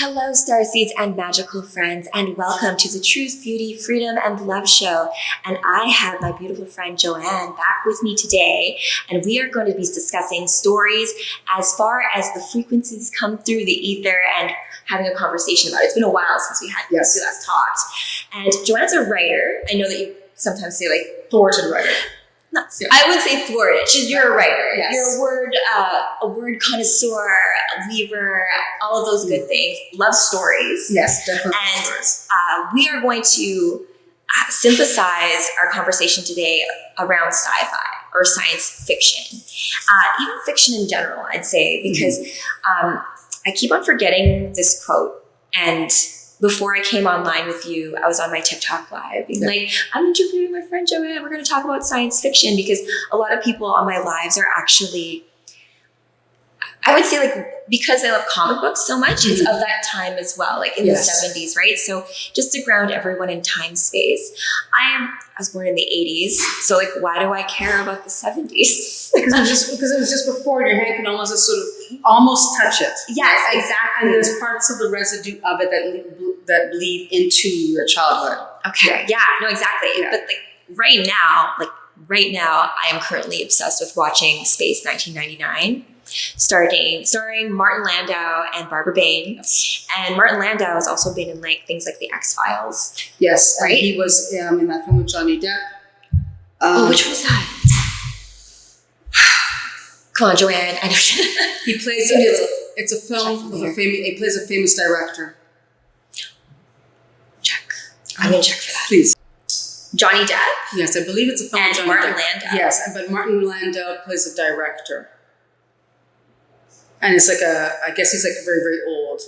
Hello, starseeds and magical friends, and welcome to the Truth, Beauty, Freedom, and Love Show. And I have my beautiful friend Joanne back with me today, and we are going to be discussing stories as far as the frequencies come through the ether and having a conversation about it. It's been a while since we last talked. And Joanne's a writer. I know that you sometimes say like thwarted writer. I would say thwarted. You're a writer. Yes. You're a word connoisseur, a weaver, all of those good things. Love stories. Yes, definitely. And we are going to synthesize our conversation today around sci-fi or science fiction, even fiction in general, I'd say, because I keep on forgetting this quote. And before I came online with you, I was on my TikTok live being like, I'm interviewing my friend Joanne. We're going to talk about science fiction, because a lot of people on my lives are actually, I would say, like, because I love comic books so much, it's of that time as well, like in the 70s, right? So just to ground everyone in time space, I was born in the 80s. So like, why do I care about the 70s? because it was just before your hand can almost touch it. Yes, exactly. And there's parts of the residue of it that bleed into your childhood. Okay. Yeah, no, exactly. Yeah. But right now, I am currently obsessed with watching Space 1999, starring Martin Landau and Barbara Bain. Yes. And Martin Landau has also been in things like the X-Files. Yes, right. He was in that film with Johnny Depp. Which was that? Come on, Joanne. I know. He plays. It's a film with he plays a famous director. I'm going to check for that. Please. Johnny Depp? Yes, I believe it's a film and with Johnny Martin Depp. Landau. Yes, but Martin Landau plays a director. And it's I guess he's very, very old.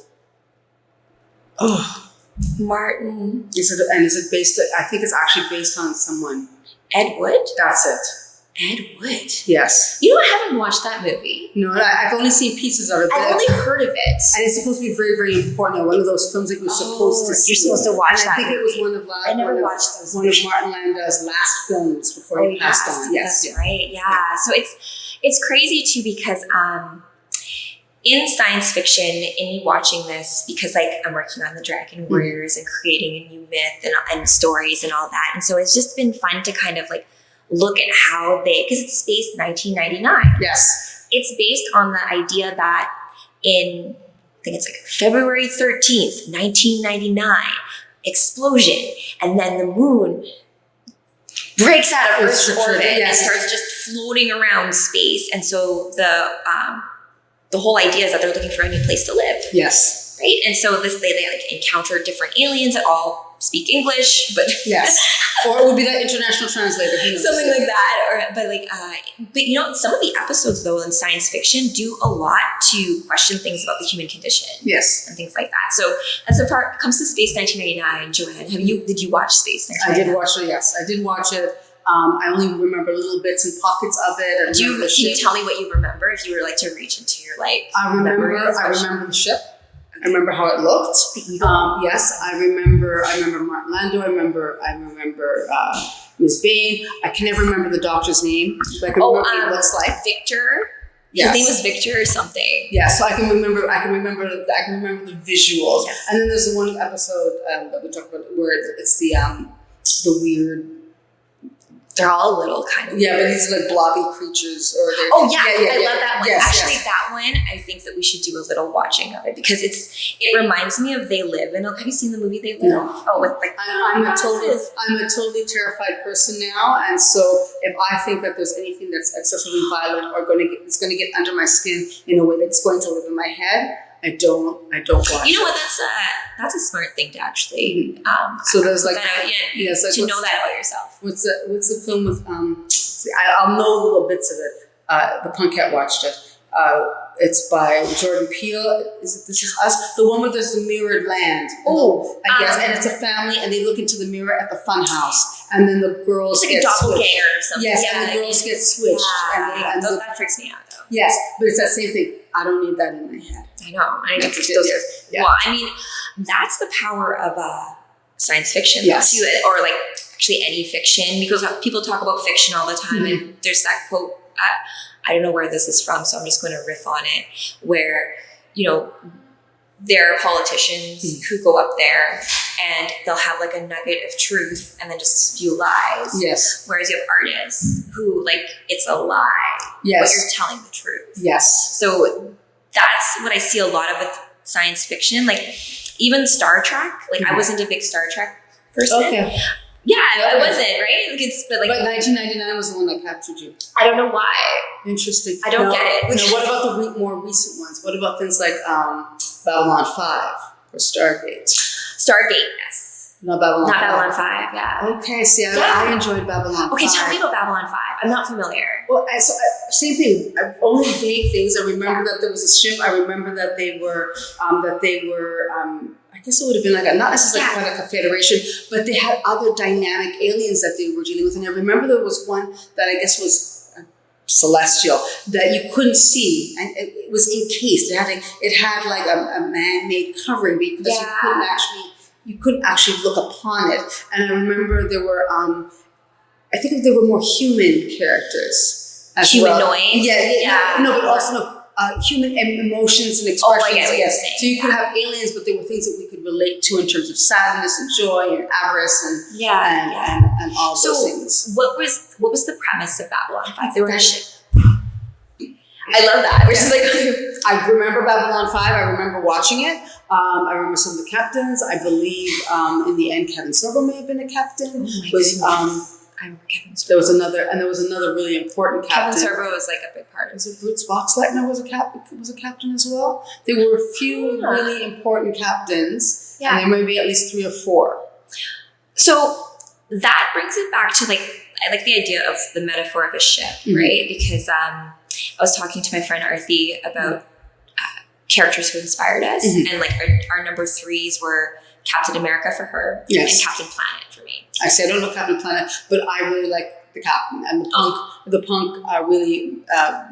Oh. Martin. Is it based, I think it's actually based on someone. Ed Wood? That's it. Ed Wood? Yes. You know, I haven't watched that movie. No, I've only seen pieces of it. I've only heard of it. And it's supposed to be very, very important. One of those films that you're supposed to see. You're supposed to watch that. I think it was one of Martin Landau's last films before he passed on. Yes, that's right. Yeah. So it's crazy too, because in science fiction, in me watching this, because I'm working on the Dragon Warriors and creating a new myth and stories and all that. And so it's just been fun to kind of look at how because it's Space 1999. Yes. It's based on the idea that I think it's February 13th, 1999, explosion. And then the moon breaks out of Earth's orbit and starts just floating around space. And so the whole idea is that they're looking for a new place to live. Yes. Right? And so they encounter different aliens that all speak English, but yes, or it would be that international translator, something like that. But some of the episodes though in science fiction do a lot to question things about the human condition. Yes, and things like that. So as far as it comes to Space 1999, Joanne, did you watch Space 1999? I did watch it. Yes, I did watch it. I only remember little bits and pockets of it. Can you tell me what you remember if you were to reach into your I remember the ship. I remember how it looked. Yes, I remember Martin Landau. I remember Ms. Bain. I can never remember the doctor's name, but I can remember what he looks like. Victor. Yes. His name was Victor or something. Yeah, so I can remember the visuals. Yes. And then there's the one episode that we talked about where it's the weird. They're all little kind of but these are blobby creatures. I love that one. Actually, that one, I think that we should do a little watching of it, because it reminds me of They Live. And have you seen the movie They Live? No. Oh, with I'm a totally terrified person now, and so if I think that there's anything that's excessively violent or it's going to get under my skin in a way that's going to live in my head, I don't watch. You know what? That's a smart thing to actually. So there's to know that about yourself. What's the film with? I'll know little bits of it. The punk cat watched it. It's by Jordan Peele. Is it This Is Us? The one where there's the mirrored land. Oh, I guess, and it's a family, and they look into the mirror at the fun house, and then the girls get doppelganger or something. Yes, and the girls get switched. And that freaks me out though. Yes, but it's that same thing. I don't need that in my head. I know. I need those. Yeah. Well, I mean, that's the power of science fiction, yes. Or actually any fiction, because people talk about fiction all the time, and there's that quote. I don't know where this is from, so I'm just going to riff on it. Where there are politicians who go up there and they'll have like a nugget of truth and then just spew lies. Yes. Whereas you have artists who like, it's a lie, Yes. but you're telling the truth. Yes. So that's what I see a lot of with science fiction. Like even Star Trek, like I wasn't a big Star Trek person. Okay. Yeah, I wasn't, right? Like But 1999 was the one that captured you. I don't know why. Interesting. I don't get it. Now, what about the more recent ones? What about things like Babylon 5 or Stargate? Stargate, yes. No, Babylon 5. Not Babylon 5, yeah. Okay, see, I enjoyed Babylon 5. Okay, tell me about Babylon 5. I'm not familiar. Well, same thing. Only vague things. I remember that there was a ship. I remember that they were, I guess it would have been like not necessarily quite like a federation, but they had other dynamic aliens that they were dealing with. And I remember there was one that I guess was celestial that you couldn't see, and it was encased. It had like a man-made covering because you couldn't actually look upon it. And I remember there were, I think there were more human characters as Humanoid? well. Yeah. No, but also human emotions and expressions. Oh, I get what you're saying. So you could have aliens, but they were things that we could relate to in terms of sadness and joy and avarice and all those things. What was the premise of Babylon 5? They were I love that. Which is like I remember Babylon 5. I remember watching it. I remember some of the captains. I believe in the end, Kevin Sorbo may have been a captain. I remember Kevin Sorbo. There was another really important captain. Kevin Sorbo was like a big part of it. Was it Bruce Boxleitner was a captain as well? There were a few really important captains, and there may be at least 3 or 4. So that brings it back to like I like the idea of the metaphor of a ship, right? Because I was talking to my friend Arthi about characters who inspired us, and like our number 3s were Captain America for her, and Captain Planet for me. I say I don't know Captain Planet, but I really like the Captain, and the punk really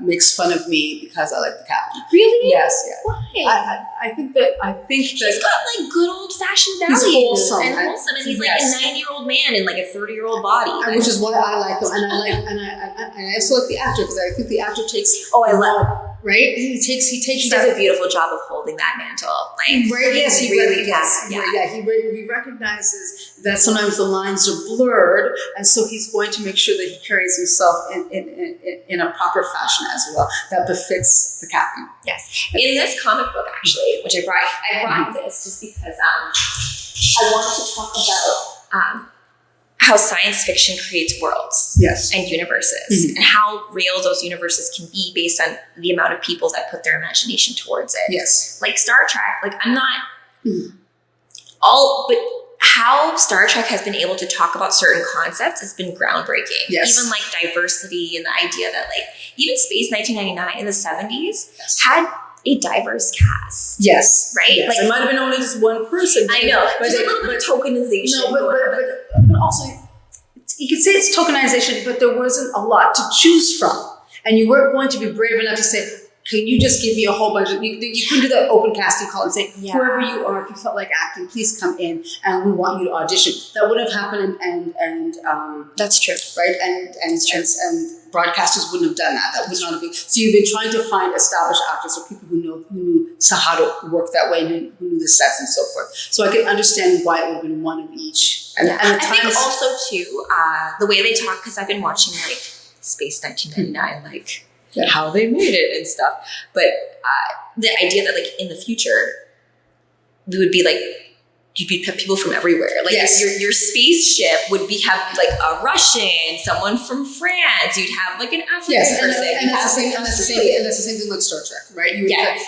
makes fun of me because I like the Captain. Really? Yes. Why? I think that he's got like good old fashioned values. He's wholesome, and he's like a 90-year-old man in like a 30-year-old body, which is why I like him, and I also like the actor because I think the actor takes. Oh, I love. Right? He does a beautiful job of holding that mantle. Like, right? Yes, he really does. Yeah. He recognizes that sometimes the lines are blurred, and so he's going to make sure that he carries himself in a proper fashion as well that befits the captain. Yes. In this comic book, actually, which I brought this just because I wanted to talk about how science fiction creates worlds and universes, and how real those universes can be based on the amount of people that put their imagination towards it. Yes. Like Star Trek, like I'm not but how Star Trek has been able to talk about certain concepts has been groundbreaking. Yes. Even like diversity and the idea that like even Space 1999 in the 70s had a diverse cast. Yes. Right? Yes. Like, it might have been only just one person. I know. But there's a little bit of tokenization. No, but also, you could say it's tokenization, but there wasn't a lot to choose from. And you weren't going to be brave enough to say, can you just give me a whole bunch of, you couldn't do that open casting call and say, whoever you are, if you felt like acting, please come in and we want you to audition. That would have happened and that's true. Right? And broadcasters wouldn't have done that. That was not a big, so you've been trying to find established actors or people who knew how to work that way and who knew the sets and so forth. So I can understand why it would have been one of each. And I think also too, the way they talk, because I've been watching like Space 1999, like how they made it and stuff. But the idea that like in the future, we would be like, you'd be people from everywhere. Like your spaceship would have like a Russian, someone from France. You'd have like an African person. And that's the same thing with Star Trek, right?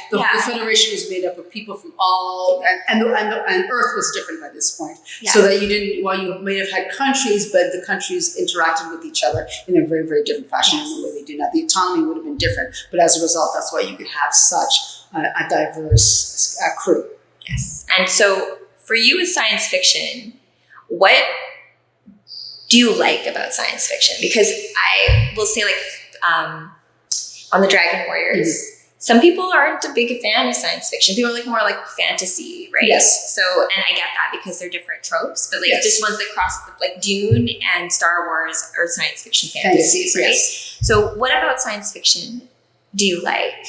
The Federation was made up of people from all, and Earth was different by this point, so that you didn't. While you may have had countries, but the countries interacted with each other in a very, very different fashion than the way they do now. The autonomy would have been different, but as a result, that's why you could have such a diverse crew. Yes, and so. For you as science fiction, what do you like about science fiction? Because I will say like on the Dragon Warriors, some people aren't a big fan of science fiction. People are like more like fantasy, right? Yes. So, and I get that because they're different tropes, but like just ones that cross like Dune and Star Wars are science fiction fantasies, right? Yes. So what about science fiction do you like?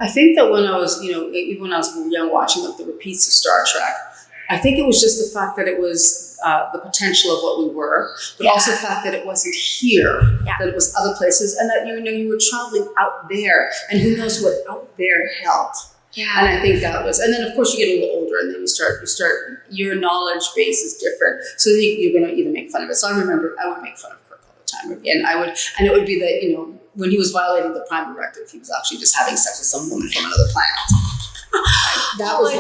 I think that when I was, even when I was young, watching like the repeats of Star Trek, I think it was just the fact that it was the potential of what we were, but also the fact that it wasn't here, that it was other places, and that you were traveling out there, and who knows what out there held. Yeah. And I think that was, and then of course you get a little older, and then you start, your knowledge base is different, so you're going to either make fun of it. So I remember I would make fun of Kirk all the time, and it would be that when he was violating the Prime Directive, he was actually just having sex with some woman from another planet. That was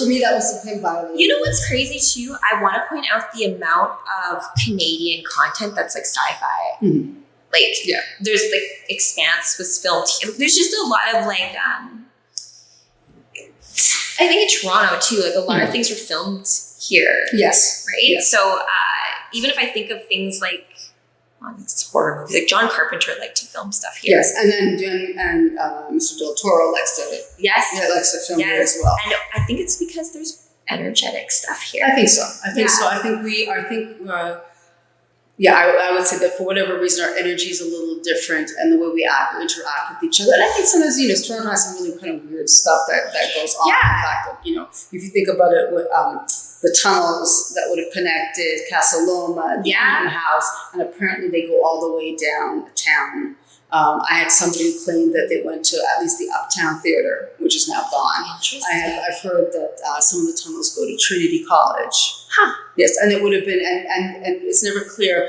for me. That was him violating. You know what's crazy too? I want to point out the amount of Canadian content that's like sci-fi. Mm-hmm. Like, there's like Expanse was filmed. There's just a lot of like. I think in Toronto too, like a lot of things were filmed here. Yes. Right. Yes. So even if I think of things like. It's horror movies. Like John Carpenter liked to film stuff here. Yes, and then Mr. Del Toro likes to film here as well. And I think it's because there's energetic stuff here. I think so. I think I would say that for whatever reason, our energy is a little different, and the way we interact with each other. And I think sometimes, Toronto has some really kind of weird stuff that goes on. Yeah. The fact that, if you think about it, with the tunnels that would have connected Casa Loma, the Eaton House, and apparently they go all the way downtown. I had somebody who claimed that they went to at least the Uptown Theater, which is now gone. I've heard that some of the tunnels go to Trinity College. Huh. Yes, and it would have been, and it's never clear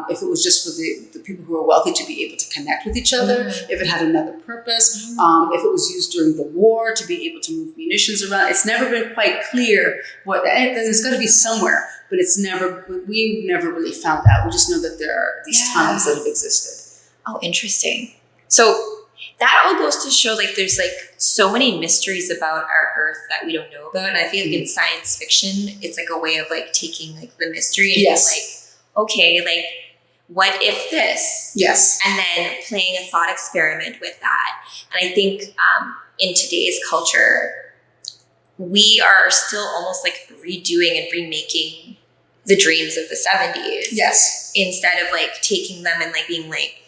if it was just for the people who were wealthy to be able to connect with each other, if it had another purpose, if it was used during the war to be able to move munitions around. It's never been quite clear and it's got to be somewhere, but we've never really found out. We just know that there are these tunnels that have existed. Oh, interesting. So that all goes to show like there's like so many mysteries about our Earth that we don't know about. And I feel like in science fiction, it's like a way of like taking like the mystery and being like, okay, like what if this? Yes. And then playing a thought experiment with that. And I think in today's culture, we are still almost like redoing and remaking the dreams of the 70s. Yes. Instead of like taking them and like being like,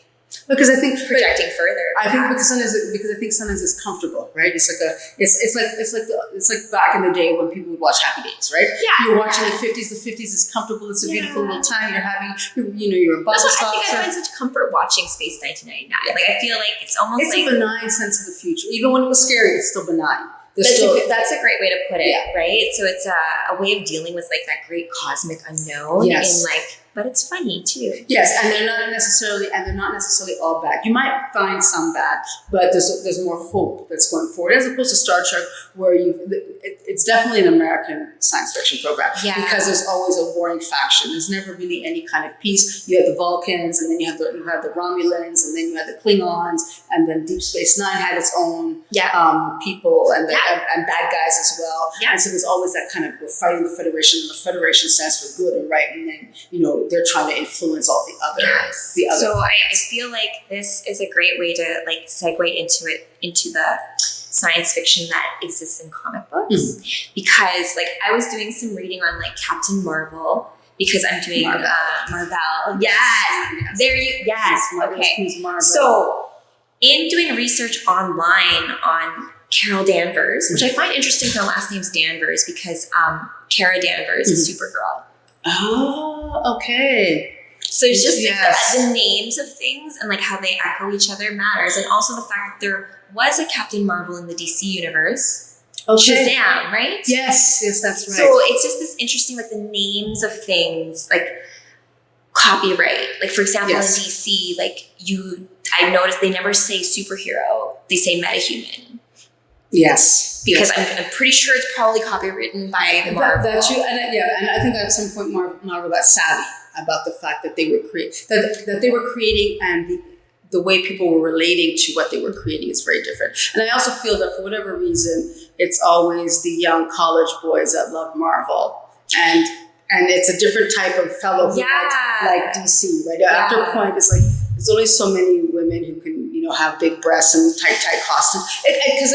because I think projecting further. I think because I think sometimes it's comfortable, right? It's like back in the day when people would watch Happy Days, right? Yeah. You're watching the 50s. The 50s is comfortable. It's a beautiful little time. You're having, you're a bus stop. I think I find such comfort watching Space 1999. Like I feel like it's almost a benign sense of the future. Even when it was scary, it's still benign. That's a great way to put it, right? So it's a way of dealing with like that great cosmic unknown, but it's funny too. Yes, and they're not necessarily all bad. You might find some bad, but there's more hope that's going forward, as opposed to Star Trek, where it's definitely an American science fiction program because there's always a warring faction. There's never really any kind of peace. You have the Vulcans, and then you have the Romulans, and then you have the Klingons, and then Deep Space Nine had its own people and bad guys as well. Yeah. And so there's always that kind of, we're fighting the Federation, and the Federation stands for good and right, and then they're trying to influence all the other. So I feel like this is a great way to like segue into the science fiction that exists in comic books, because like I was doing some reading on like Captain Marvel, because I'm doing Marvel. Okay. Marvel. So in doing research online on Carol Danvers, which I find interesting, her last name's Danvers because Kara Danvers is Supergirl. Oh, okay. So it's just like the names of things and like how they echo each other matters. And also the fact that there was a Captain Marvel in the DC universe. Okay. Shazam, right? Yes, that's right. So it's just this interesting, like the names of things, like copyright. Like for example, in DC, like I noticed they never say superhero. They say metahuman. Yes. Because I'm pretty sure it's probably copywritten by Marvel. That's true. And I think at some point Marvel got savvy about the fact that they were creating and the way people were relating to what they were creating is very different. And I also feel that for whatever reason, it's always the young college boys that love Marvel. And it's a different type of fellow who like DC, right? Yeah. After a point, it's like, there's only so many women who can, have big breasts and tight costumes. Because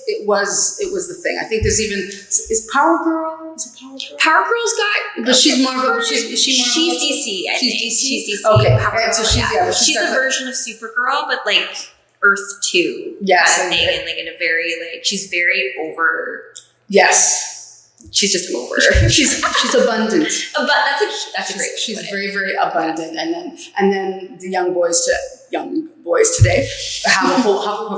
it was the thing. I think there's even, is Power Girl? Is it Power Girl? Power Girl's got, but she's Marvel. Is she Marvel? She's DC. I think. She's DC. She's DC. Okay. Power Girl, So she's she's a version of Supergirl, but like Earth 2 Yes, kind of thing, and like in a very like she's very over. Yes. She's just over. she's abundant. But that's a great. She's very, very abundant, and then the young boys today have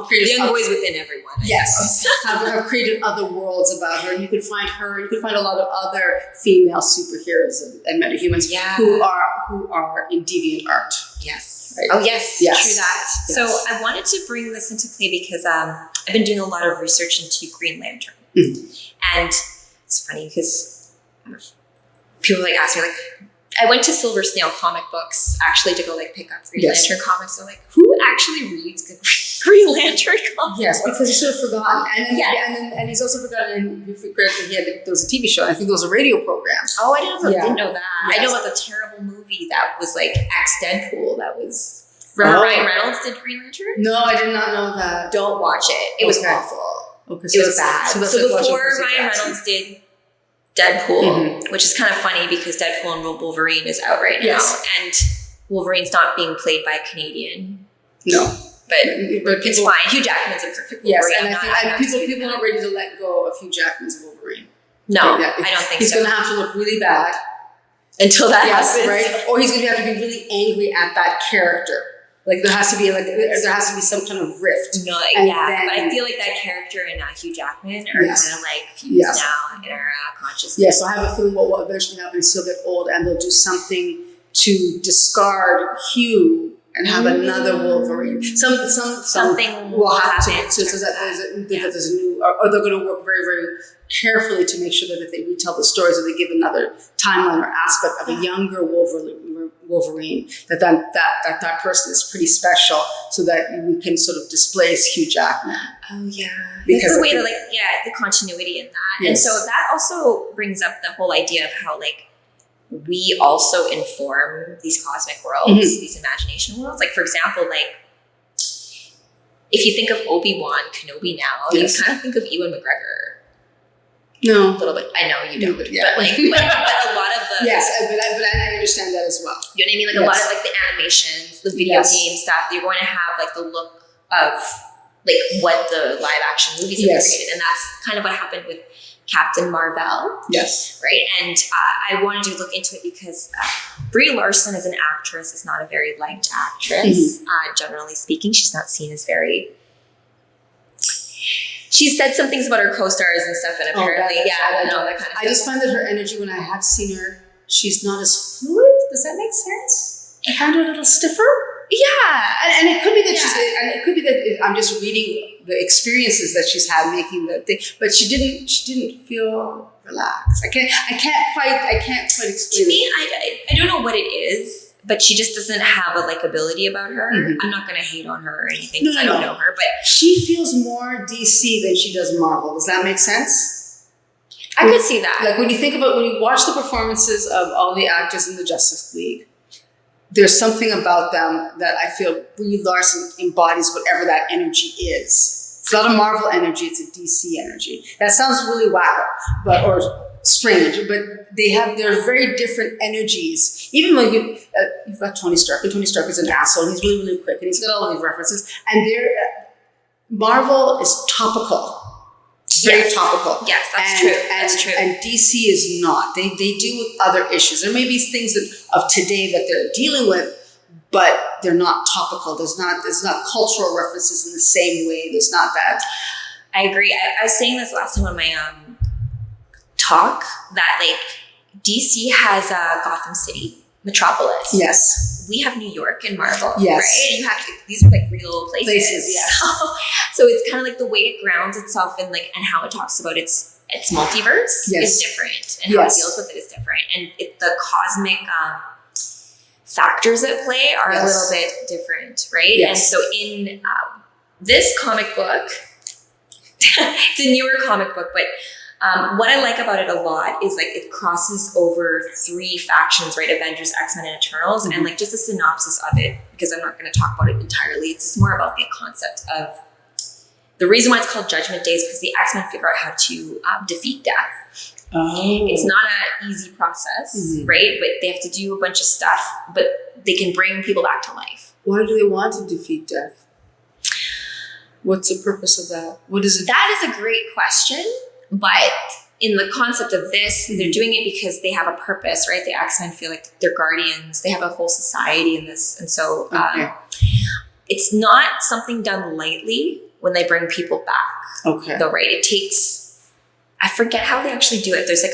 created the young boys within everyone. Yes, have created other worlds about her. And you can find a lot of other female superheroes and metahumans who are in deviant art. Yes. Right? Oh yes, yes. True that. Yes. So I wanted to bring this into play because I've been doing a lot of research into Green Lantern, and it's funny because people like ask me like, I went to Silver Snail comic books actually to go like pick up Green Lantern comics. So like, who actually reads Green Lantern comics? Yes, because he's sort of forgotten, and he's also forgotten. And you forget that there was a TV show. And I think there was a radio program. Oh, I didn't know that. Yes. I know about the terrible movie that was like ex Deadpool. That was Ryan Reynolds did Green Lantern. No, I did not know that. Don't watch it. It was awful. Okay, it was bad. So before Ryan Jackson. Reynolds did Deadpool, which is kind of funny because Deadpool and Wolverine is out right now, and Wolverine's not being played by a Canadian. No, but it's fine. Hugh Jackman's a perfect Wolverine. Yes, and I think people are ready to let go of Hugh Jackman's Wolverine. No, I don't think he's so. He's going to have to look really bad until that happens, right? Or he's going to have to be really angry at that character. Like there has to be some kind of rift. No, but I feel like that character and Hugh Jackman are kind of like fused now in our consciousness. Yes, so I have a feeling what will eventually happen is he'll get old and they'll do something to discard Hugh and have another Wolverine. Something will happen. So that there's a new, or they're going to work very, very carefully to make sure that if they retell the stories or they give another timeline or aspect of a younger Wolverine, that person is pretty special, so that we can sort of displace Hugh Jackman. Oh yeah, because that's the way to the continuity in that, yes. And so that also brings up the whole idea of how like we also inform these cosmic worlds, these imagination worlds. Like for example, like if you think of Obi-Wan Kenobi now, you kind of think of Ewan McGregor. No, a little bit. I know you don't, but a lot of the but I understand that as well. You know what I mean? Like a lot of like the animations, the video game stuff. You're going to have like the look of like what the live action movies have created, and that's kind of what happened with Captain Marvel. Yes, right. And I wanted to look into it because Brie Larson as an actress is not a very liked actress. Generally speaking, she's not seen as very. She said some things about her co-stars and stuff, and apparently, that kind of stuff. I just find that her energy, when I have seen her, she's not as fluid. Does that make sense? I find her a little stiffer. Yeah, and it could be that I'm just reading the experiences that she's had making the thing, but she didn't feel relaxed. I can't quite explain. To me, I don't know what it is. But she just doesn't have a likability about her. I'm not going to hate on her or anything because I don't know her. But she feels more DC than she does Marvel. Does that make sense? I could see that. Like when you watch the performances of all the actors in the Justice League, there's something about them that I feel Brie Larson embodies whatever that energy is. It's not a Marvel energy; it's a DC energy. That sounds really wacko, or strange, but they're very different energies. Even when you've got Tony Stark, and Tony Stark is an asshole, and he's really, really quick, and he's got all of these references, and Marvel is topical. Very topical. Yes, that's true. And DC is not. They deal with other issues. There may be things of today that they're dealing with, but they're not topical. There's not cultural references in the same way. There's not that. I agree. I was saying this last time on my talk that like DC has Gotham City, Metropolis. Yes. We have New York and Marvel. Yes. Right? And you have these are like real places. Yes. So it's kind of like the way it grounds itself and how it talks about its multiverse is different, and how it deals with it is different, and the cosmic factors at play are a little bit different, right? Yes. And so in this comic book, it's a newer comic book, but what I like about it a lot is like it crosses over 3 factions, right? Avengers, X-Men, and Eternals, and like just a synopsis of it, because I'm not going to talk about it entirely. It's just more about the concept of the reason why it's called Judgment Day is because the X-Men figure out how to defeat death. Oh. It's not an easy process, right? But they have to do a bunch of stuff, but they can bring people back to life. Why do they want to defeat death? What's the purpose of that? What is it? That is a great question, but in the concept of this, they're doing it because they have a purpose, right? The X-Men feel like they're guardians. They have a whole society in this. And so it's not something done lightly when they bring people back. Okay. Though, right? It takes, I forget how they actually do it. There's like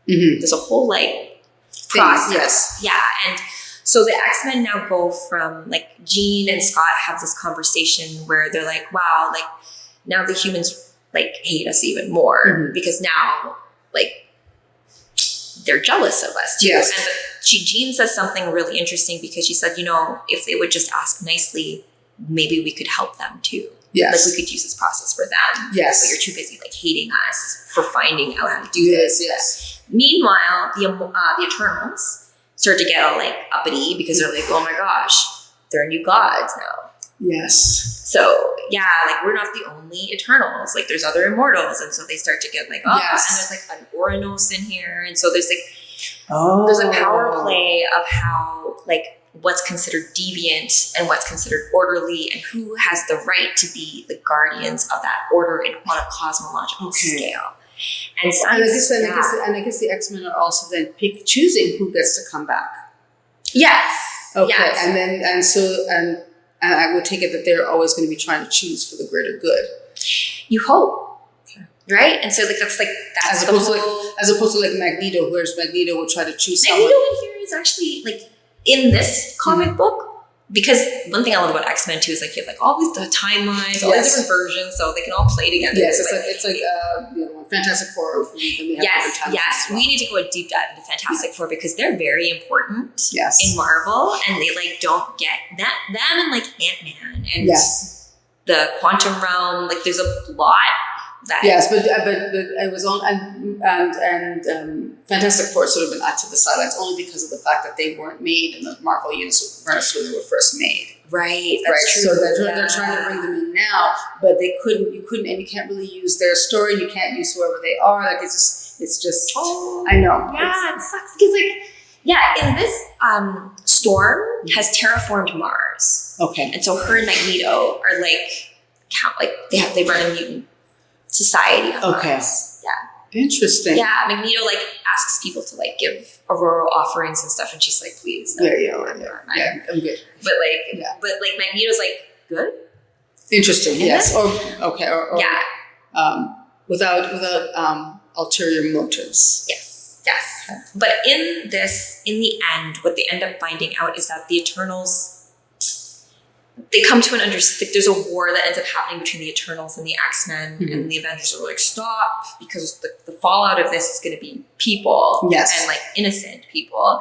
there's a whole like process. Yes. Yeah. And so the X-Men now go from like Jean and Scott have this conversation where they're like, wow, like now the humans like hate us even more because now like they're jealous of us too. Yes. And Jean says something really interesting because she said, if they would just ask nicely, maybe we could help them too. Yes. Like we could use this process for them. Yes. But you're too busy like hating us for finding out how to do this. Yes. Meanwhile, the Eternals start to get all like uppity because they're like, oh my gosh, they're new gods now. Yes. So yeah, like we're not the only Eternals. Like there's other immortals, and so they start to get like, and there's like an Oranos in here, and so there's like there's a power play of how like what's considered deviant and what's considered orderly, and who has the right to be the guardians of that order on a cosmological scale. And I guess the X-Men are also then choosing who gets to come back. Yes. Okay. Yes. And I would take it that they're always going to be trying to choose for the greater good. You hope. Okay. Right? And so that's as opposed to like Magneto, whereas Magneto would try to choose someone. Magneto in here is actually like in this comic book, because one thing I love about X-Men too is like you have like all these timelines, all these different versions, so they can all play together. Yes, it's like Fantastic Four. Yes. We need to go a deep dive into Fantastic Four because they're very important in Marvel, and they like don't get them and like Ant-Man and the quantum realm. Like there's a lot that but it was on and Fantastic Four sort of been out to the sidelines only because of the fact that they weren't made in the Marvel universe when they were first made. Right. That's true. So they're trying to bring them in now, but you couldn't, and you can't really use their story. You can't use whoever they are. Like it's just. Oh, I know. Yeah, it sucks because in this Storm has terraformed Mars. Okay. And so her and Magneto are they run a mutant society on Mars. Yeah. Interesting. Yeah, Magneto like asks people to like give Aurora offerings and stuff, and she's like, "Please, no, I'm good." But Magneto's like, "Good." Interesting. Yes. Or without ulterior motives. Yes. But in the end, what they end up finding out is that the Eternals. They come to there's a war that ends up happening between the Eternals and the X-Men, and the Avengers are like, stop, because the fallout of this is going to be people, and like innocent people.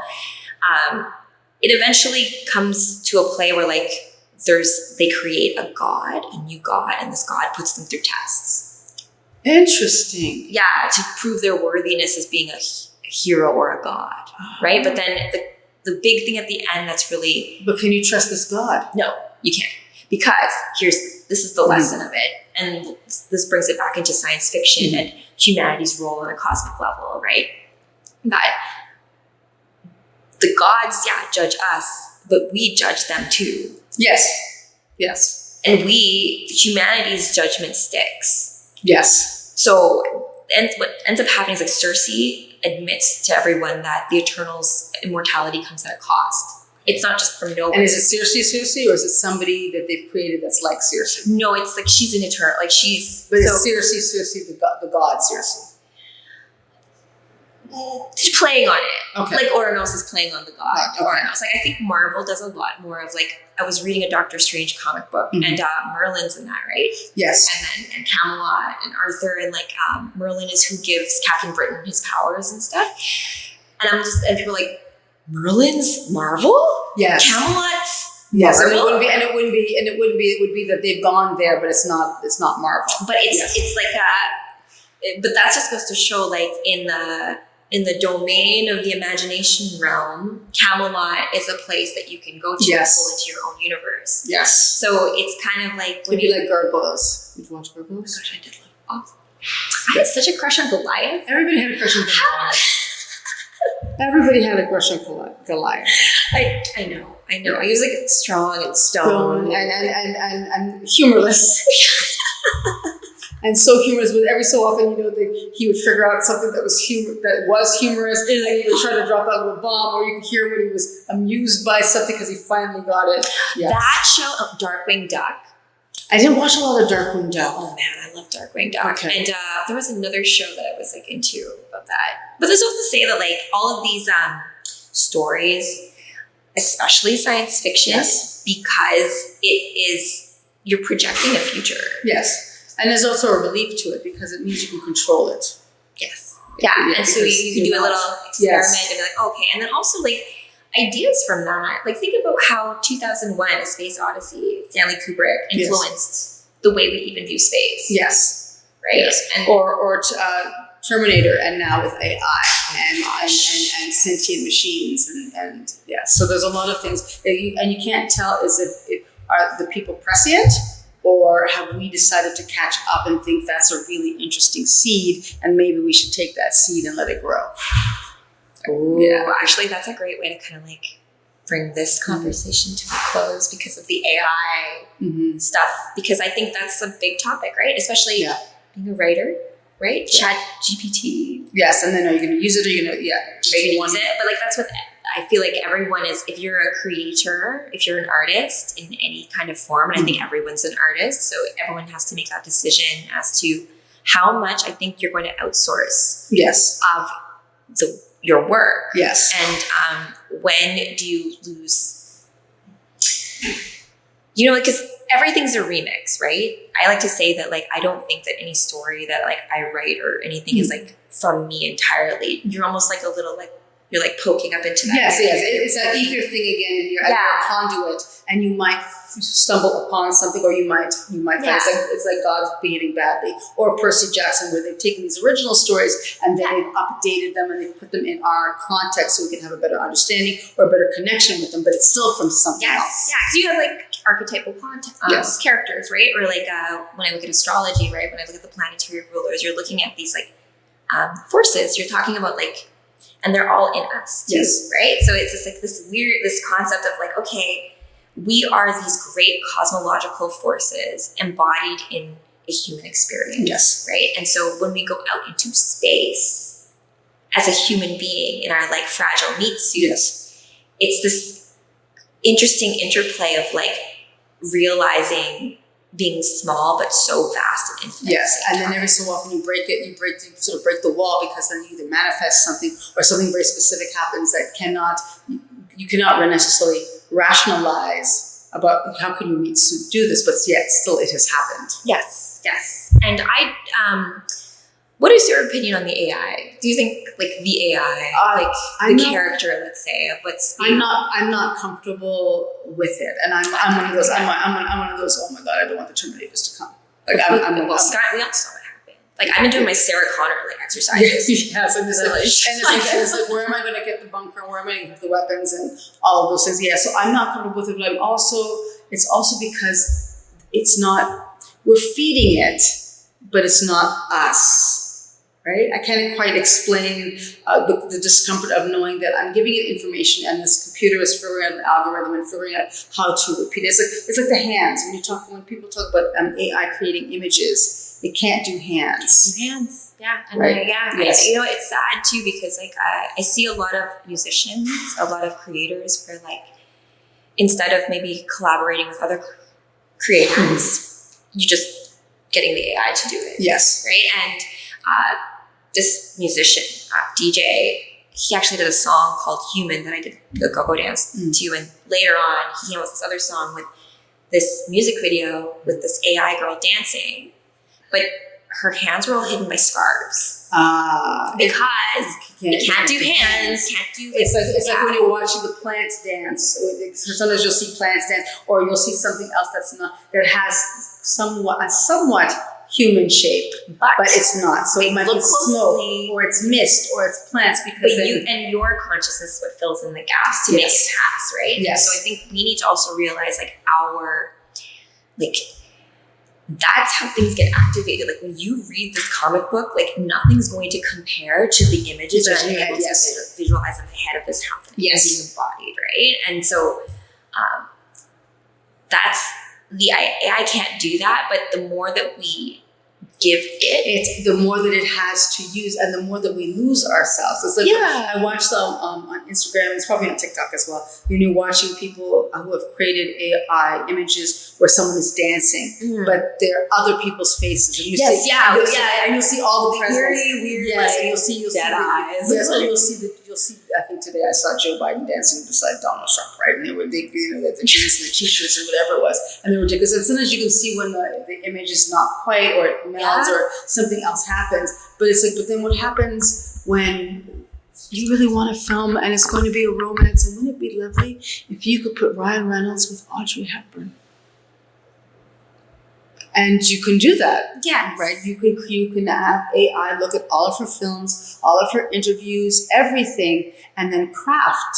It eventually comes to a play where like they create a new god, and this god puts them through tests. Interesting. Yeah, to prove their worthiness as being a hero or a god, right? But then the big thing at the end that's really... But can you trust this god? No. You can't, because this is the lesson of it, and this brings it back into science fiction and humanity's role on a cosmic level, right? That the gods, judge us, but we judge them too. Yes. And humanity's judgment sticks. Yes. So, and what ends up happening is like Cersei admits to everyone that the Eternals' immortality comes at a cost. It's not just from nowhere. And is it Cersei, or is it somebody that they've created that's like Cersei? No, it's like she's an Eternal. Like she's... But it's Cersei, the god Cersei. She's playing on it. Okay. Like Oranos is playing on the god. Okay. Oranos. Like I think Marvel does a lot more of like... I was reading a Doctor Strange comic book, and Merlin's in that, right? Yes. And Camelot and Arthur, and like Merlin is who gives Captain Britain his powers and stuff. And people are like, Merlin's Marvel? Yes. Camelot's Yes, Marvel? and it would be that they've gone there, but it's not Marvel. But it's like but that just goes to show like in the domain of the imagination realm, Camelot is a place that you can go to and pull into your own universe. Yes. So it's kind of like when you like Gargoyles. Did you watch Gargoyles? Gosh, I did love. I had such a crush on Goliath. Everybody had a crush on Goliath. Everybody had a crush on Goliath. I know. He was like strong and stone and humorless. And so humorous, but every so often, he would figure out something that was humorous, and he would try to drop out of a bomb, or you could hear when he was amused by something because he finally got it. Yes. That show, Darkwing Duck. I didn't watch a lot of Darkwing Duck. Oh man, I love Darkwing Duck. Okay. And there was another show that I was like into about that. But this was to say that like all of these stories, especially science fiction, yes, because you're projecting a future. Yes. And there's also a relief to it because it means you can control it. Yes. Yeah. And so you can do a little experiment and be like, okay. And then also like ideas from that. Like think about how 2001, A Space Odyssey, Stanley Kubrick influenced the way we even do space. Yes. Right. Yes. And, or Terminator, and now with AI and sentient machines and yeah. So there's a lot of things, and you can't tell if are the people prescient, or have we decided to catch up and think that's a really interesting seed, and maybe we should take that seed and let it grow. Ooh, yeah. Actually, that's a great way to kind of like bring this conversation to a close because of the AI stuff. Because I think that's a big topic, right? Especially being a writer, right? Chat GPT. Yes, and then are you going to use it? Or are you going to use it? But like that's what I feel like everyone is. If you're a creator, if you're an artist in any kind of form, and I think everyone's an artist, so everyone has to make that decision as to how much I think you're going to outsource. Yes. Of your work. Yes. And when do you lose? Because everything's a remix, right? I like to say that like I don't think that any story that like I write or anything is like from me entirely. You're almost like a little like. You're like poking up into that. Yes. It's that ether thing again, and you're at a conduit, and you might stumble upon something, or you might find it's like God's behaving badly, or Percy Jackson, where they've taken these original stories and then they've updated them and they've put them in our context so we can have a better understanding or a better connection with them, but it's still from something else. Yeah, because you have like archetypal characters, right? Or like when I look at astrology, right? When I look at the planetary rulers, you're looking at these like forces. You're talking about like. And they're all in us too, right? So it's just like this concept of like, okay, we are these great cosmological forces embodied in a human experience, right? And so when we go out into space as a human being in our like fragile meat suits, it's this interesting interplay of like realizing being small but so vast and infinite. Yes, and then every so often you sort of break the wall, because then you either manifest something or something very specific happens that you cannot necessarily rationalize about how can you do this, but yet still it has happened. Yes. And what is your opinion on the AI? Do you think like the AI, character, let's say, of what's I'm not comfortable with it, and I'm one of those. I'm one of those. Oh my God, I don't want the Terminators to come. Like Scott, we all saw what happened. Like I've been doing my Sarah Connor like exercises. Yes, and it's like where am I going to get the bunker? Where am I going to get the weapons and all of those things? Yeah, so I'm not comfortable with it, but it's also because it's not. We're feeding it, but it's not us. Right? I can't quite explain the discomfort of knowing that I'm giving it information and this computer is figuring out an algorithm and figuring out how to repeat it. It's like the hands. When people talk about AI creating images, it can't do hands. Yeah. And right? Yes. It's sad too, because like I see a lot of musicians, a lot of creators where like instead of maybe collaborating with other creators, you're just getting the AI to do it. Yes. Right? And this musician, DJ, he actually did a song called Human that I did the go-go dance to. And later on, he came with this other song with this music video with this AI girl dancing. But her hands were all hidden by scarves. Because you can't do hands, can't do... It's like when you're watching the plants dance. Sometimes you'll see plants dance, or you'll see something else that has a somewhat human shape, but it's not. So it might be smoke, or it's mist, or it's plants. Because your consciousness is what fills in the gaps to make it pass, right? Yes. And so I think we need to also realize like that's how things get activated. Like when you read this comic book, like nothing's going to compare to the images that I'm able to visualize in my head of this happening, being embodied, right? And so that's the AI can't do that, but the more that we give it, the more that it has to use, and the more that we lose ourselves. It's like I watched on Instagram. It's probably on TikTok as well. You're watching people who have created AI images where someone is dancing, but they're other people's faces, and you see, and you'll see all the very weird, and you'll see dead eyes. Yes, and you'll see. I think today I saw Joe Biden dancing beside Donald Trump, right? And they were, the jeans and the t-shirts or whatever it was, and they were ridiculous. And sometimes you can see when the image is not quite, or it melds, or something else happens. But it's like, but then what happens when you really want to film and it's going to be a romance? And wouldn't it be lovely if you could put Ryan Reynolds with Audrey Hepburn? And you can do that. Yes. Right? You can have AI look at all of her films, all of her interviews, everything, and then craft.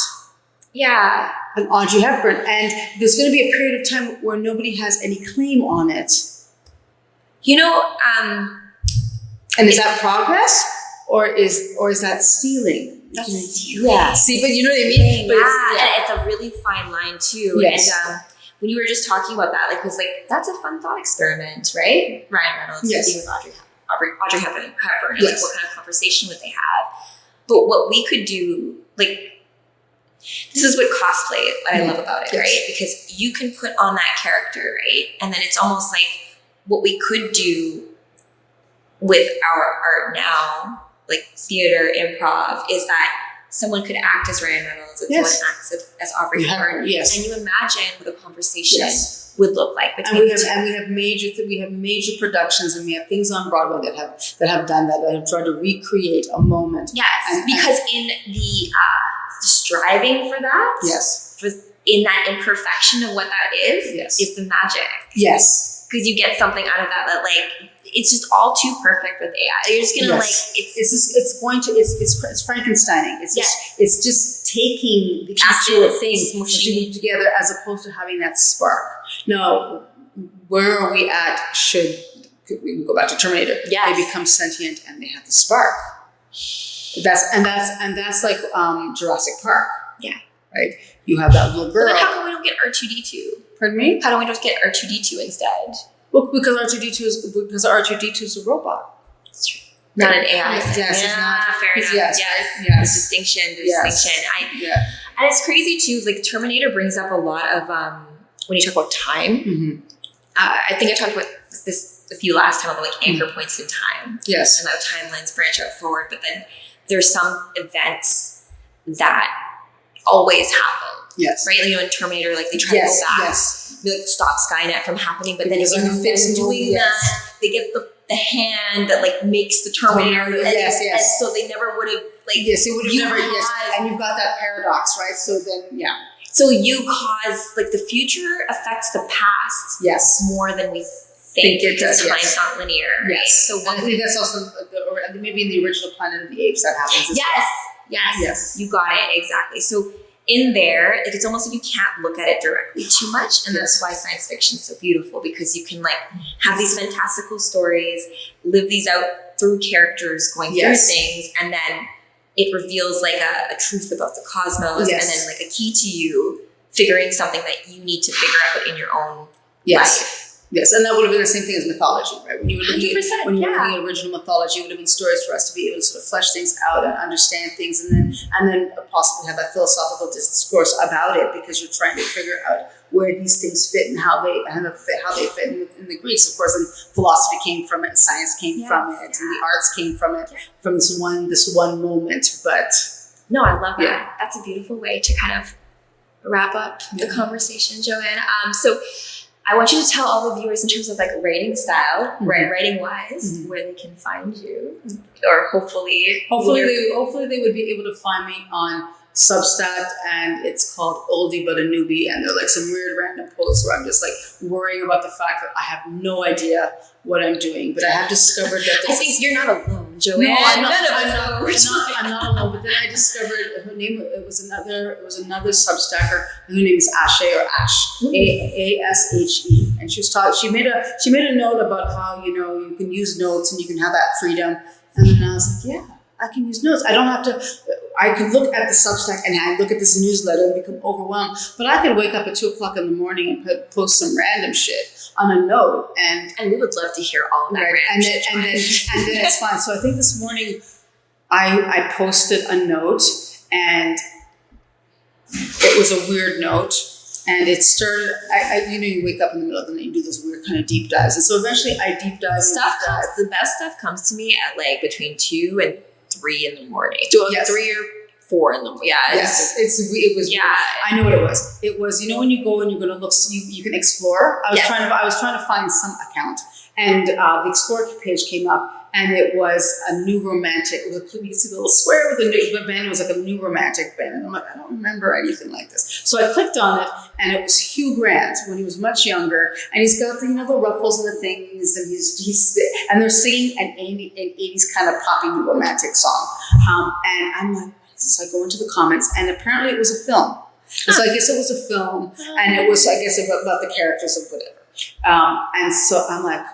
Yeah. An Audrey Hepburn. And there's going to be a period of time where nobody has any claim on it. And is that progress? Or is that stealing? That's stealing. Yeah. See, but you know what I mean? But and it's a really fine line too. Yes. And when you were just talking about that, because that's a fun thought experiment, right? Ryan Reynolds being with Audrey Hepburn, and what kind of conversation would they have? But what we could do, this is what I love about it, right? Because you can put on that character, right? And then it's almost like what we could do with our art now, like theater, improv, is that someone could act as Ryan Reynolds and someone acts as Audrey Hepburn. Yes. And you imagine what a conversation would look like between we have major productions, and we have things on Broadway that have done that have tried to recreate a moment. Yes, because in the striving for that, in that imperfection of what that is the magic. Yes. Because you get something out of that it's just all too perfect with AI. You're just gonna it's Frankensteining. It's just taking the actual thing, smushing them together, as opposed to having that spark. Now, where are we at? Could we go back to Terminator? Yes. They become sentient and they have the spark. That's like Jurassic Park. Yeah. Right. You have that little girl. But how come we don't get R2D2? Pardon me? How do we just get R2D2 instead? Well, because R2D2 is a robot. That's true. Not an AI. Yes, it's not. Fair enough. Yes. The distinction. And it's crazy too. Terminator brings up a lot of when you talk about time. Mm-hmm. I think I talked about this a few last time about anchor points in time. Yes. And how timelines branch out forward, but then there's some events that always happen. Yes. Right? In Terminator, they try to go back. Yes. Stop Skynet from happening, but then in the midst of doing that, they get the hand that makes the Terminator. And so they never would have it would have never. And you've got that paradox, right? So then So you cause the future affects the past more than we think because time's not linear. Right? Yes. So I think that's also maybe in the original Planet of the Apes that happens. Yes. You got it exactly. So in there, it's almost like you can't look at it directly too much, and that's why science fiction is so beautiful, because you can have these fantastical stories, live these out through characters going through things, and then it reveals a truth about the cosmos, and then a key to you figuring something that you need to figure out in your own life. Yes, and that would have been the same thing as mythology, right? When you were looking 100%, when you were looking at original mythology, it would have been stories for us to be able to sort of flesh things out and understand things, and then possibly have that philosophical discourse about it, because you're trying to figure out where these things fit and how they fit in the Greeks, of course. And philosophy came from it, science came from it, and the arts came from it, from this one moment. But no, I love that. That's a beautiful way to kind of wrap up the conversation, Joanne. So I want you to tell all the viewers in terms of writing style, writing wise, where they can find you, or hopefully they would be able to find me on Substack, and it's called Oldie But a Newbie, and they're some weird random posts where I'm just worrying about the fact that I have no idea what I'm doing, but I have discovered that I think you're not alone, Joanne. No, I'm not alone. But then I discovered her name. It was another Substacker. Her name is Ashe or Ash, Ashe, and she was taught. She made a note about how you can use notes and you can have that freedom. And then I was like, yeah, I can use notes. I don't have to. I could look at the Substack and I look at this newsletter and become overwhelmed. But I could wake up at 2:00 in the morning and post some random shit on a note, and we would love to hear all of that. Right. And then it's fine. So I think this morning I posted a note, and it was a weird note, and it started. You wake up in the middle of the night, you do those weird kind of deep dives, and so eventually I deep dive. The best stuff comes to me at like between 2 and 3 in the morning. Yes. 3 or 4 in the morning. Yeah. Yes. It was. Yeah. I know what it was. It was. When you go and you're going to look, you can explore. I was trying to find some account, and the Explore page came up. And it was a new romantic. You can see the little square with the band. It was like a new romantic band. And I'm like, I don't remember anything like this. So I clicked on it, and it was Hugh Grant when he was much younger. And he's got the ruffles and the things, and they're singing an 80s kind of poppy new romantic song. And I'm like, so I go into the comments, and apparently it was a film. And so I guess it was a film, and it was about the characters of whatever. And so I'm like,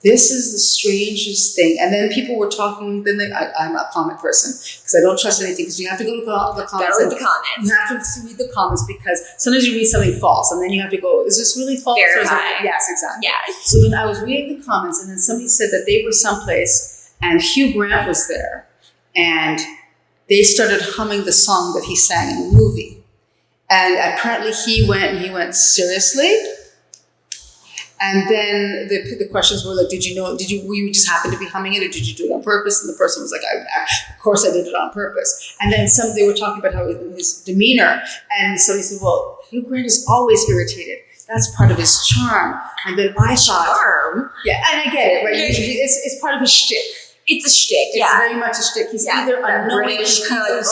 this is the strangest thing. And then people were talking. I'm a comment person because I don't trust anything. Because you have to go to the comments. You have to read the comments because sometimes you read something false, and then you have to go, is this really false? Verify. Yes, exactly. Yeah. So then I was reading the comments, and then somebody said that they were someplace, and Hugh Grant was there, and they started humming the song that he sang in the movie. And apparently he went, seriously? And then the questions were like, were you just happen to be humming it, or did you do it on purpose? And the person was like, of course I did it on purpose. And then they were talking about how his demeanor. And so he said, well, Hugh Grant is always irritated. That's part of his charm. And then I thought, charm? Yeah, and I get it, right? It's part of his shtick. It's a shtick. It's very much a shtick. He's either a British kind of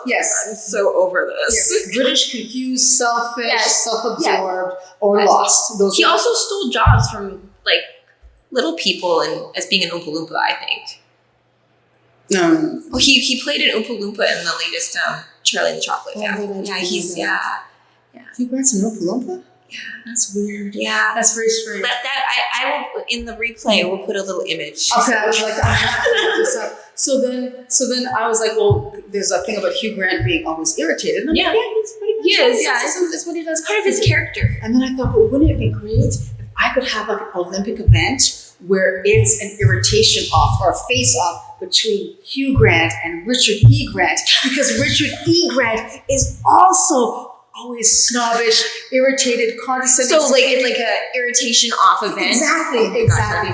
yes, I'm so over this. Yeah. British, confused, selfish, self-absorbed, or lost. He also stole jobs from like little people and as being an Oompa Loompa, I think. No. Well, he played an Oompa Loompa in the latest Charlie and the Chocolate Factory. Hugh Grant's an Oompa Loompa? Yeah, that's weird. Yeah, that's very strange. But I will in the replay. We'll put a little image. Okay, I was like, I have to look this up. So then I was like, well, there's a thing about Hugh Grant being always irritated. And I'm like, he's pretty much. He is. Yeah, that's what he does. Part of his character. And then I thought, well, wouldn't it be great if I could have like an Olympic event where it's an irritation off or a face off between Hugh Grant and Richard E. Grant, because Richard E. Grant is also always snobbish, irritated, condescending. So like a irritation off event. Exactly,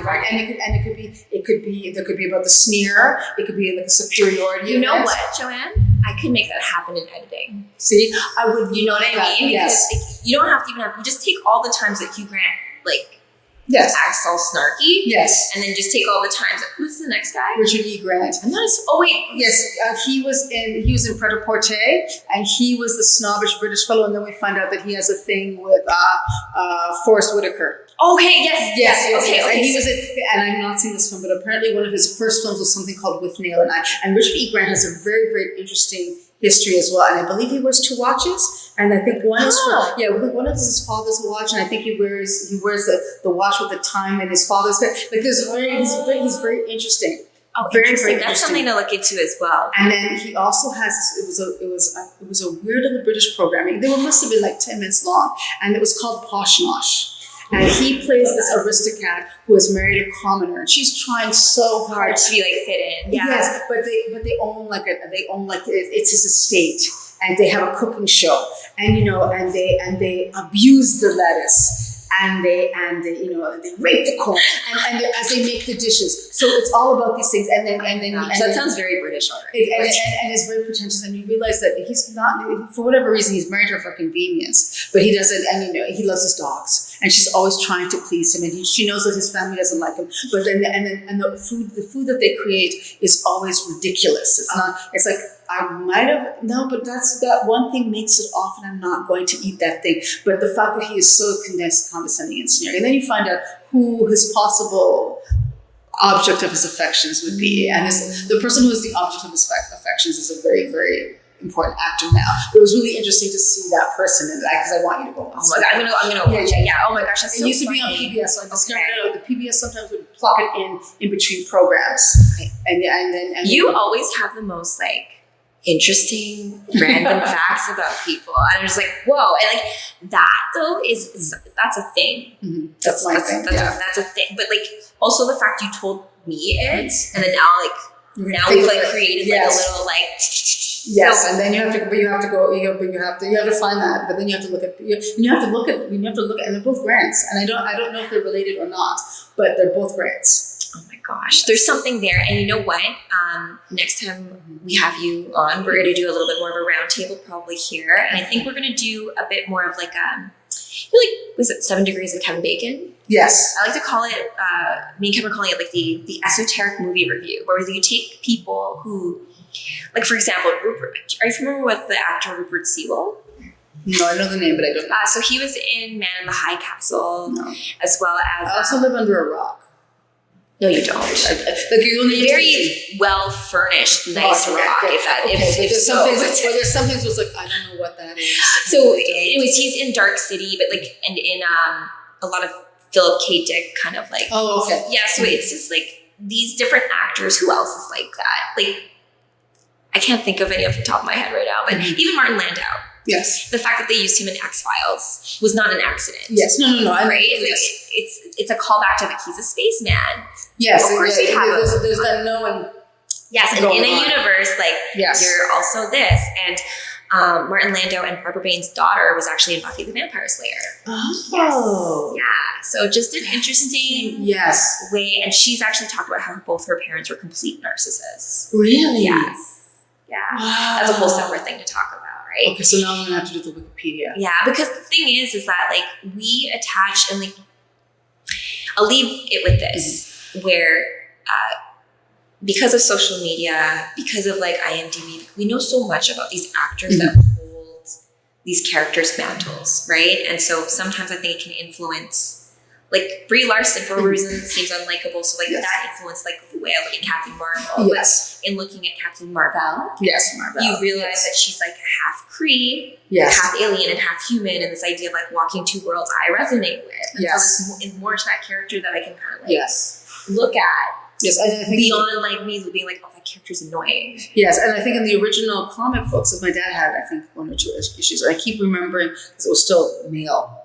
right. And it could be about the sneer. It could be like a superiority. You know what, Joanne? I could make that happen in editing. See, I would. You know what I mean? Yes. Because you don't have to even have. You just take all the times that Hugh Grant acts all snarky. Yes. And then just take all the times. Who's the next guy? Richard E. Grant. I'm not. Oh wait. Yes, he was in Pret-a-Porter, and he was the snobbish British fellow. And then we find out that he has a thing with Forrest Whitaker. Okay. Yes. Okay. And he was and I've not seen this film, but apparently one of his first films was something called With Nail and I. And Richard E. Grant has a very, very interesting history as well. And I believe he wears 2 watches. And I think one is one of his father's watch, and I think he wears the watch with the time in his father's head. Like he's very interesting. Oh, very interesting. That's something to look into as well. And then he also has it was a weird little British programming. They must have been like 10 minutes long, and it was called Posh Nosh. And he plays this aristocrat who has married a commoner, and she's trying so hard to be like fit in. Yeah. Yes, but they own it's his estate, and they have a cooking show, and they abuse the lettuce. And they rape the corn, and as they make the dishes, so it's all about these things. And then that sounds very British already. And it's very pretentious. And you realize that he's not, for whatever reason, he's married her for convenience, but he doesn't. And he loves his dogs, and she's always trying to please him, and she knows that his family doesn't like him. But then the food that they create is always ridiculous. It's not. It's like, I might have, no, but that one thing makes it off, and I'm not going to eat that thing. But the fact that he is so condescending and sneering. And then you find out who his possible object of his affections would be. And the person who is the object of his affections is a very, very important actor now. But it was really interesting to see that person in that because I want you to go. Oh my God, I'm gonna watch it. Yeah. Oh my gosh, that's it so used to funny. be on PBS, so I discovered that the PBS sometimes would plug it in between programs. Okay. And then You always have the most like interesting random facts about people. And I'm just like, whoa. And like that though that's a thing. Mm-hmm. That's my thing. That's a thing. But like also the fact you told me it and then now we've like created like a little like yes, so, and then you have to find that, but then you have to look at, and they're both grants, and I don't know if they're related or not, but they're both grants. Oh my gosh, there's something there, and you know what? Next time we have you on, we're going to do a little bit more of a roundtable probably here, and I think we're going to do a bit more of like was it 7 Degrees of Kevin Bacon? Yes. I like to call it, me and Kevin are calling it like the esoteric movie review, where you take people who, like for example, Rupert. Are you familiar with the actor Rupert Sewell? No, I know the name, but I don't know. So he was in Man in the High Castle, as well as... I also live under a rock. No, you don't. Very well furnished, nice rock. There's some things was like, I don't know what that is. So, anyways, he's in Dark City, but like, and in a lot of Philip K. Dick kind of like. Oh, okay. Yeah, so it's just like these different actors. Who else is like that? Like, I can't think of any off the top of my head right now, but even Martin Landau. Yes. The fact that they used him in X-Files was not an accident. Yes. No. Right? Yes. It's a callback to like he's a spaceman. Yes. Of course we have there's that knowing. Yes, and in a universe like you're also this. And Martin Landau and Barbara Bain's daughter was actually in Buffy the Vampire Slayer. Oh. Yes. Yeah. So just an interesting way. And she's actually talked about how both her parents were complete narcissists. Really? Yes. Yeah. Wow. That's a whole separate thing to talk about. Right? Okay, so now I'm gonna have to do the Wikipedia. Yeah, because the thing is that like we attach and like I'll leave it with this, where because of social media, because of like IMDb, we know so much about these actors that hold these characters' mantles, right? And so sometimes I think it can influence. Like Brie Larson, for a reason, seems unlikable. So like that influenced like the way I look at Captain Marvel. Yes. But in looking at Captain Marvel, Marvel, you realize that she's like half Kree, half alien, and half human. And this idea of like walking two worlds, I resonate with. And so there's more to that character that I can kind of like look at. Yes, I think beyond like me being like, oh, that character's annoying. Yes, and I think in the original comic books, as my dad had, I think 1 or 2 issues. I keep remembering because it was still male.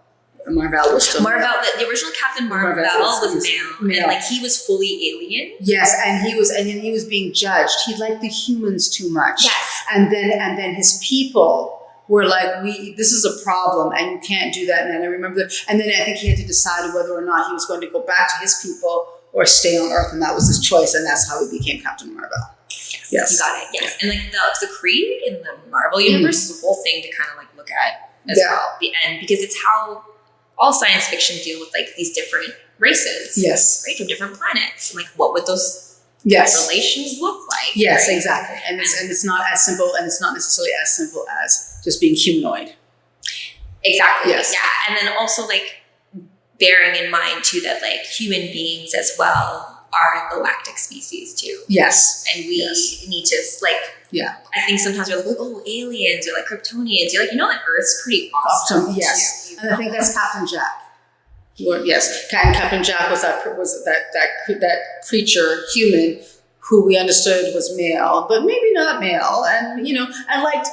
Marvel was still Male. The original Captain Marvel was male, and like he was fully alien. Yes, and he was being judged. He liked the humans too much. Yes, and then his people were like, this is a problem, and you can't do that. And then I remember that, and then I think he had to decide whether or not he was going to go back to his people or stay on Earth, and that was his choice, and that's how he became Captain Marvel. Yes, you got it. Yes, and like the Kree in the Marvel universe is a whole thing to kind of like look at as well, and because it's how all science fiction deal with like these different races, right, from different planets, and like what would those relations look like? Yes, right? Exactly, and it's not as simple, and it's not necessarily as simple as just being humanoid. Exactly. Yes. Yeah, and then also like bearing in mind too that like human beings as well are a galactic species too. Yes, and we need to like. Yeah, I think sometimes we're like, oh, aliens or like Kryptonians. You're like, like Earth's pretty awesome. Yes, and I think that's Captain Jack. Yes, Captain Jack was that creature, human, who we understood was male, but maybe not male, and and liked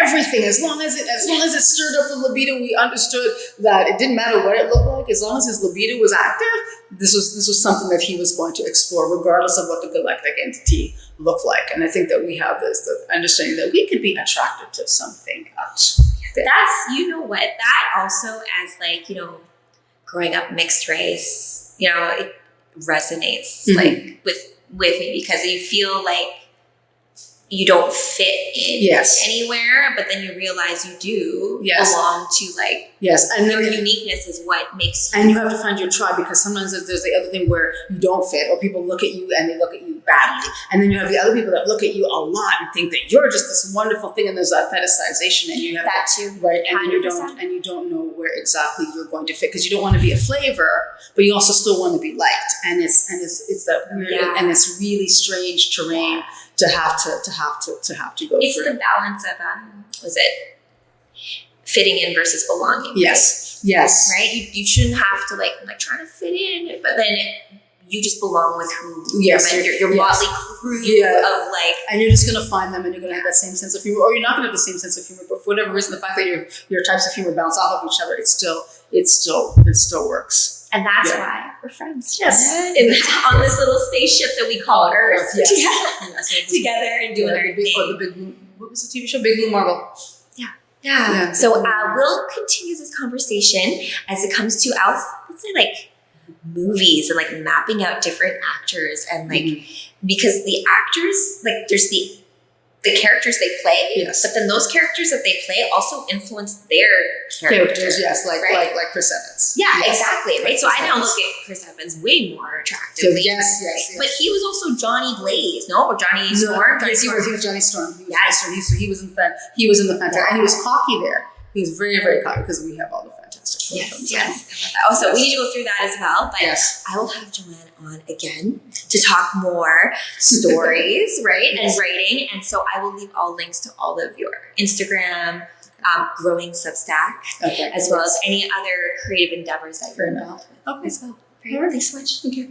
everything as long as it stirred up the libido. We understood that it didn't matter what it looked like, as long as his libido was active. This was something that he was going to explore, regardless of what the galactic entity looked like. And I think that we have the understanding that we could be attracted to something else. That's that also as like growing up mixed race, it resonates like with me because you feel like you don't fit in anywhere, but then you realize you do belong to like and your uniqueness is what makes you. And you have to find your tribe, because sometimes there's the other thing where you don't fit, or people look at you and they look at you badly. And then you have the other people that look at you a lot and think that you're just this wonderful thing, and there's that fetishization, and you have That too. right, and 100%. you don't know where exactly you're going to fit, because you don't want to be a flavor, but you also still want to be liked, and it's that weird, and it's really strange terrain to have to go It's through. the balance of was it fitting in versus belonging? Yes, yes, Right. You shouldn't have to like trying to fit in, but then you just belong with who Yes, your motley crew of like. and you're just going to find them, and you're going to have that same sense of humor, or you're not going to have the same sense of humor, but for whatever reason, the fact that your types of humor bounce off of each other, it still works. And that's why we're friends. Yes. On this little spaceship that we call Earth. Yes. Yes. Together and doing our thing. What was the TV show? Big Blue Marble. Yeah. So we'll continue this conversation as it comes to let's say like movies and like mapping out different actors and like because the actors, like there's the characters they play, but then those characters that they play also influence their characters. Yes, like Chris Evans. Yeah, exactly. Right. So I now look at Chris Evans way more attractive. Yes. But he was also Johnny Blaze, no? Or Johnny Storm? Yes, he was Johnny Storm. He was in the Fantastic, and he was cocky there. He was very, very cocky, because we have all the Fantastic Four films. Yes. Also, we need to go through that as well. But I will have Joanne on again to talk more stories, right, and writing. And so I will leave all links to all of your Instagram, growing Substack, as well as any other creative endeavors that you're involved with as well. Great. Thanks so much. Okay.